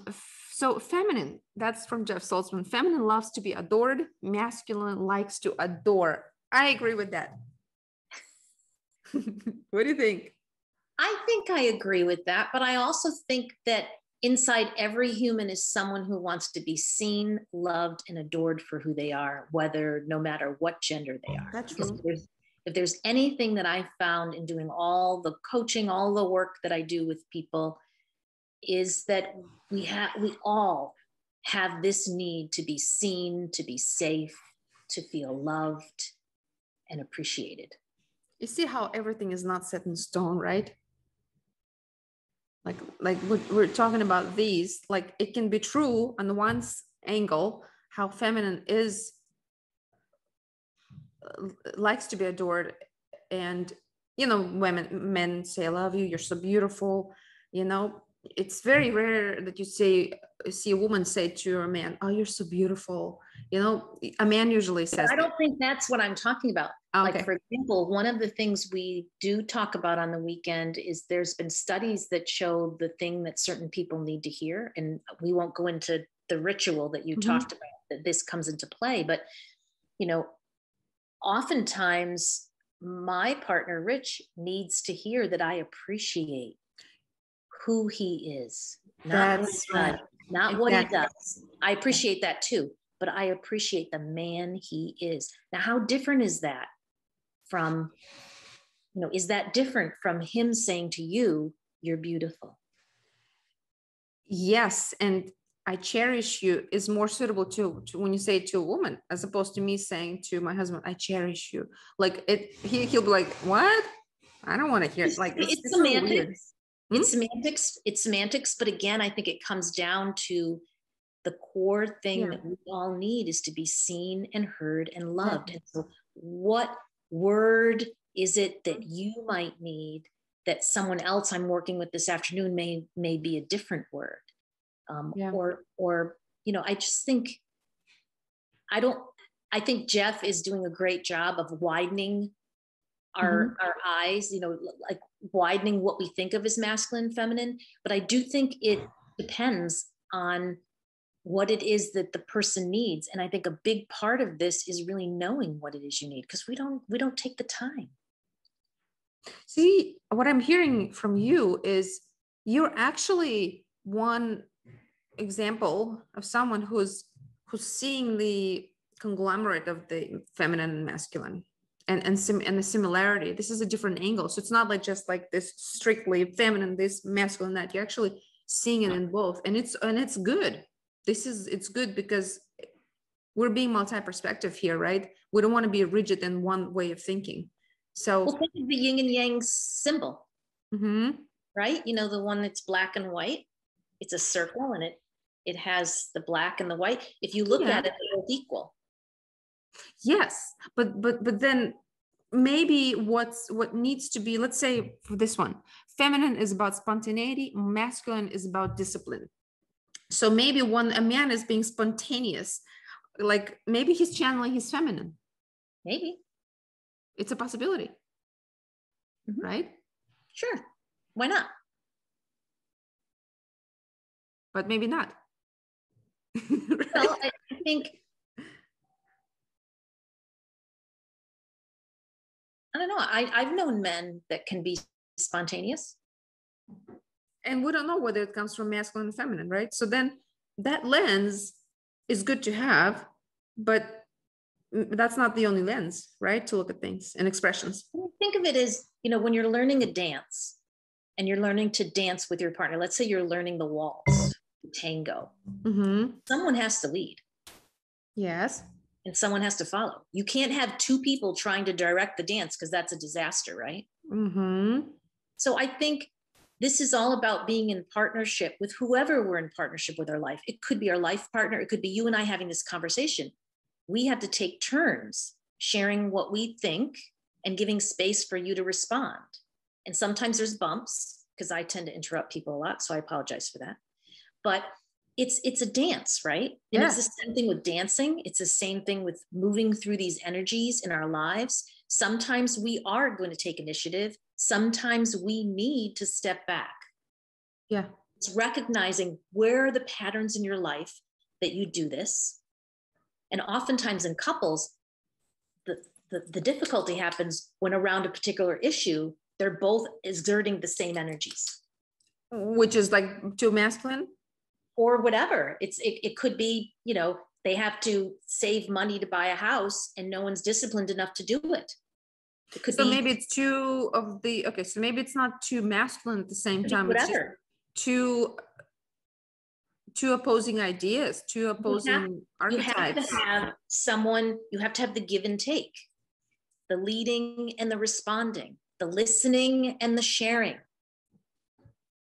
So feminine, that's from Jeff Saltzman. Feminine loves to be adored. Masculine likes to adore. I agree with that. What do you think? I think I agree with that, but I also think that inside every human is someone who wants to be seen, loved, and adored for who they are, no matter what gender they are. That's true. If there's anything that I found in doing all the coaching, all the work that I do with people, is that we all have this need to be seen, to be safe, to feel loved and appreciated. You see how everything is not set in stone, right? Like we're talking about these, like it can be true on the one angle, how feminine is likes to be adored, and you know, men say I love you, you're so beautiful. You know, it's very rare that you see a woman say to a man, oh, you're so beautiful. You know, a man usually says. I don't think that's what I'm talking about. Okay. Like, for example, one of the things we do talk about on the weekend is there's been studies that show the thing that certain people need to hear. And we won't go into the ritual that you talked about, that this comes into play. But, you know, oftentimes my partner, Rich, needs to hear that I appreciate who he is, not what he does. I appreciate that too, but I appreciate the man he is. Now, how different is that from, you know, is that different from him saying to you, you're beautiful? Yes. And I cherish you is more suitable to when you say it to a woman, as opposed to me saying to my husband, I cherish you. Like he'll be like, what? I don't want to hear it. Like it's semantics. It's semantics. But again, I think it comes down to the core thing that we all need is to be seen and heard and loved. And so what word is it that you might need that someone else I'm working with this afternoon may be a different word? Or, you know, I just think, I think Jeff is doing a great job of widening our eyes, you know, like widening what we think of as masculine and feminine. But I do think it depends on what it is that the person needs. And I think a big part of this is really knowing what it is you need, because we don't take the time. See, what I'm hearing from you is you're actually one example of someone who's seeing the conglomerate of the feminine and masculine. and the similarity. This is a different angle. So it's not like just like this strictly feminine, this masculine, that you're actually seeing it in both. And it's good. It's good because we're being multi-perspective here, right? We don't want to be rigid in one way of thinking. So well, think of the yin and yang symbol, mm-hmm. right? You know, the one that's black and white. It's a circle, and it has the black and the white. If you look at it, they're both equal. Yes, but then maybe what needs to be, let's say for this one, feminine is about spontaneity, masculine is about discipline. So maybe when a man is being spontaneous, like maybe he's channeling his feminine. Maybe. It's a possibility, right? Sure. Why not? But maybe not. Right? Well, I think, I don't know. I've known men that can be spontaneous. And we don't know whether it comes from masculine and feminine, right? So then that lens is good to have, but that's not the only lens, right? To look at things and expressions. Think of it as, you know, when you're learning a dance and you're learning to dance with your partner, let's say you're learning the waltz, the tango. Someone has to lead. Yes. And someone has to follow. You can't have two people trying to direct the dance because that's a disaster, right? So I think this is all about being in partnership with whoever we're in partnership with our life. It could be our life partner. It could be you and I having this conversation. We have to take turns sharing what we think and giving space for you to respond. And sometimes there's bumps because I tend to interrupt people a lot. So I apologize for that. But it's a dance, right? And it's the same thing with dancing. It's the same thing with moving through these energies in our lives. Sometimes we are going to take initiative. Sometimes we need to step back. Yeah. It's recognizing where are the patterns in your life that you do this. And oftentimes in couples, the difficulty happens when around a particular issue, they're both exerting the same energies. Which is like too masculine? Or whatever. It could be, you know, they have to save money to buy a house and no one's disciplined enough to do it. It could so be, maybe it's two of the, okay, so maybe it's not too masculine at the same time. whatever. It's just two opposing ideas, two opposing archetypes. You have to have someone, you have to have the give and take, the leading and the responding, the listening and the sharing.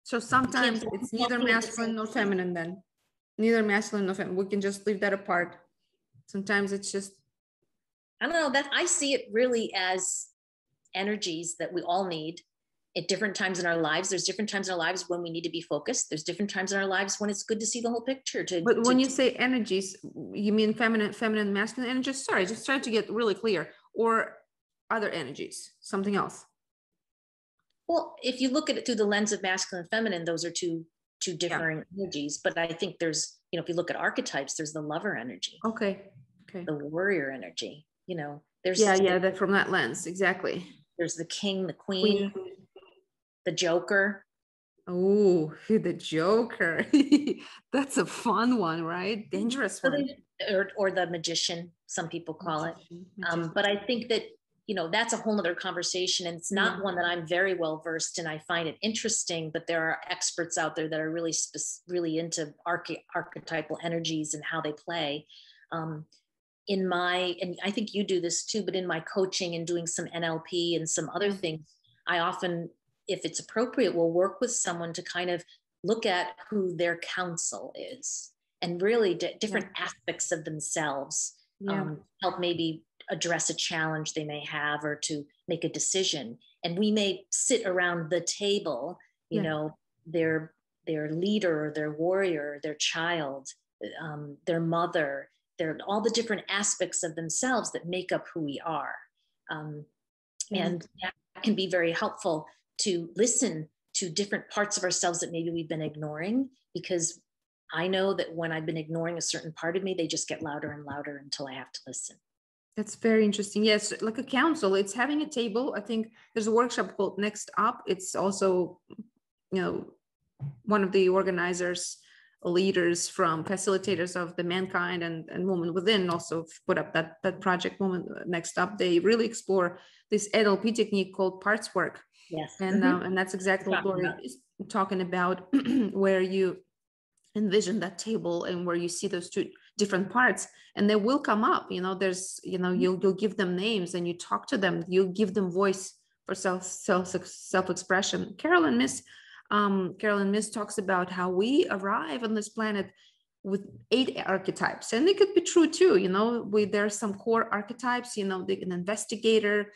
So sometimes it's neither masculine nor feminine then. Neither masculine nor feminine. We can just leave that apart. Sometimes it's just, I don't know, that I see it really as energies that we all need at different times in our lives. There's different times in our lives when we need to be focused. There's different times in our lives when it's good to see the whole picture. But when you say energies, you mean feminine, masculine energies? Sorry, just trying to get really clear. Or other energies, something else. Well, if you look at it through the lens of masculine and feminine, those are two different energies. But I think there's, you know, if you look at archetypes, there's the lover energy. Okay. The warrior energy, you know, there's that from that lens, exactly. There's the king, the queen. The Joker. Oh, the Joker. That's a fun one, right? Dangerous one. Or the magician, some people call it. But I think that, you know, that's a whole nother conversation. And it's not one that I'm very well versed in. I find it interesting, but there are experts out there that are really into archetypal energies and how they play. And I think you do this too, but in my coaching and doing some NLP and some other things, I often, if it's appropriate, will work with someone to kind of look at who their counsel is and really different aspects of themselves, help maybe address a challenge they may have or to make a decision. And we may sit around the table, you know, their leader, their warrior, their child, their mother, all the different aspects of themselves that make up who we are. And that can be very helpful to listen to different parts of ourselves that maybe we've been ignoring, because I know that when I've been ignoring a certain part of me, they just get louder and louder until I have to listen. That's very interesting. Yes, like a council, it's having a table. I think there's a workshop called Next Up. It's also, you know, one of the organizers leaders, from facilitators of the Mankind and Woman Within, also put up that project Woman Next Up. They really explore this NLP technique called parts work. Yes. And that's exactly what Lori is talking about, where you envision that table and where you see those two different parts, and they will come up. There's, you'll give them names and you talk to them. You give them voice for self-expression. Carolyn Myss talks about how we arrive on this planet with 8 archetypes, and it could be true too. There's some core archetypes. An investigator,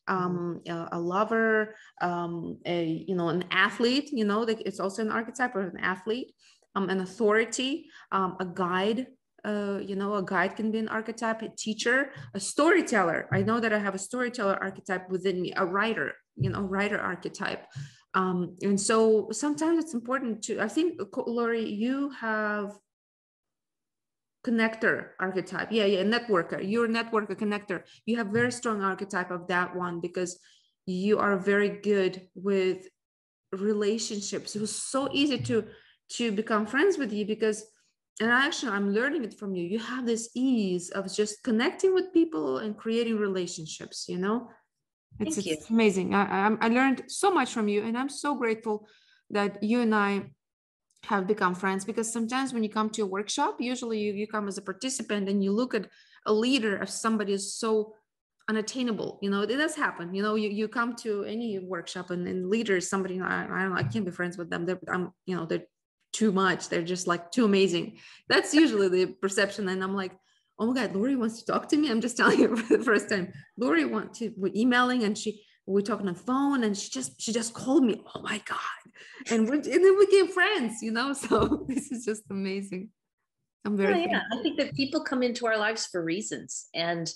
a lover, an athlete. It's also an archetype, or an athlete. An authority, a guide. A guide can be an archetype. A teacher, a storyteller. I know that I have a storyteller archetype within me. A writer, writer archetype. And so sometimes it's important to, I think, Lori, you have connector archetype. Networker. You're a networker, connector. You have very strong archetype of that one, because you are very good with relationships. It was so easy to become friends with you, because, and actually I'm learning it from you. You have this ease of just connecting with people and creating relationships. It's amazing. I learned so much from you, and I'm so grateful that you and I have become friends, because sometimes when you come to a workshop, usually you come as a participant and you look at a leader as somebody is so unattainable. It does happen. You come to any workshop and leaders, somebody, I don't know, I can't be friends with them. They're too much. They're just like too amazing. That's usually the perception. And I'm like, oh my God, Lori wants to talk to me. I'm just telling you for the first time. Lori we're emailing, and we're talking on the phone, and she just called me. Oh my God. And then we became friends, so this is just amazing. I'm very thankful. I think that people come into our lives for reasons. And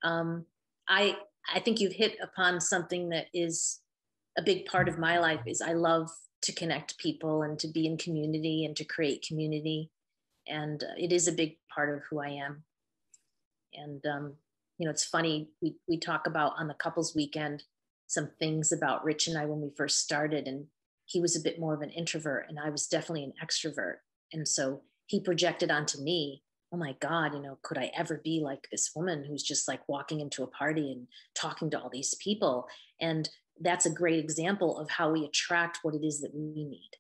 I think you've hit upon something that is a big part of my life. Is I love to connect people and to be in community and to create community. And it is a big part of who I am. And, it's funny, we talk about on the couples weekend, some things about Rich and I when we first started, and he was a bit more of an introvert and I was definitely an extrovert. And so he projected onto me, oh my God, could I ever be like this woman who's just like walking into a party and talking to all these people? And that's a great example of how we attract what it is that we need.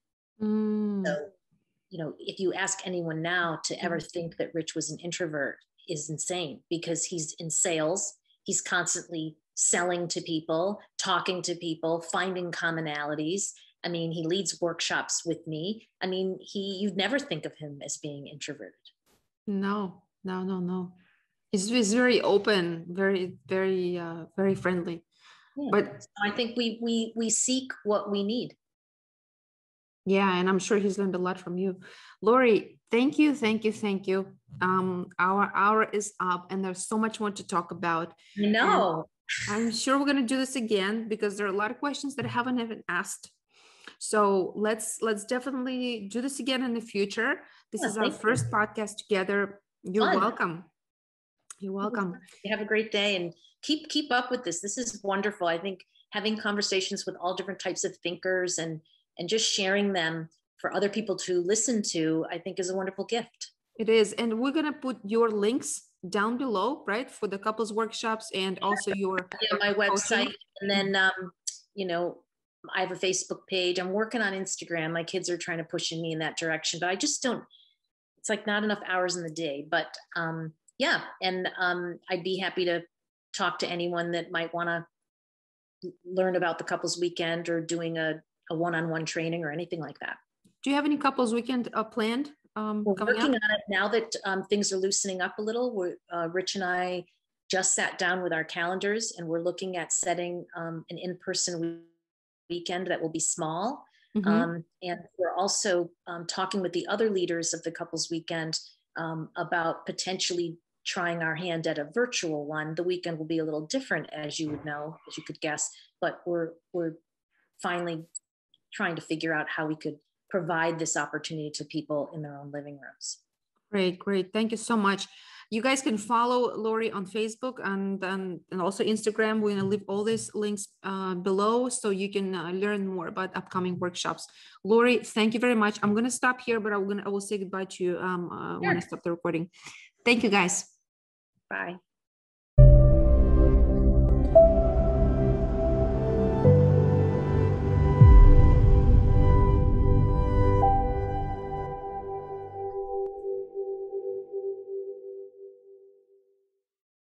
So, if you ask anyone now to ever think that Rich was an introvert is insane, because he's in sales. He's constantly selling to people, talking to people, finding commonalities. I mean, he leads workshops with me. I mean, you'd never think of him as being introverted. No. He's very open, very, very, very friendly. Yeah. But I think we seek what we need. Yeah, and I'm sure he's learned a lot from you. Lori, thank you. Our hour is up, and there's so much more to talk about. No, I'm sure we're going to do this again, because there are a lot of questions that I haven't even asked. So let's definitely do this again in the future. This is our first podcast together. You're welcome. You're welcome. You have a great day, and keep up with this. This is wonderful. I think having conversations with all different types of thinkers and just sharing them for other people to listen to, I think is a wonderful gift. It is. And we're going to put your links down below, right? For the couples workshops, and also your my website. Coaching. And then, I have a Facebook page. I'm working on Instagram. My kids are trying to push me in that direction, but I just don't, it's like not enough hours in the day, but I'd be happy to talk to anyone that might want to learn about the couples weekend, or doing a one-on-one training or anything like that. Do you have any couples weekend planned? We're working on it now that things are loosening up a little. Rich and I just sat down with our calendars, and we're looking at setting an in-person weekend that will be small. Mm-hmm. And we're also talking with the other leaders of the couples weekend about potentially trying our hand at a virtual one. The weekend will be a little different, as you would know, as you could guess, but we're finally trying to figure out how we could provide this opportunity to people in their own living rooms. Great. Thank you so much. You guys can follow Lori on Facebook and also Instagram. We're gonna leave all these links below so you can learn more about upcoming workshops. Lori, thank you very much. I'm gonna stop here, but I will say goodbye to you when I stop the recording. Thank you, guys. Bye.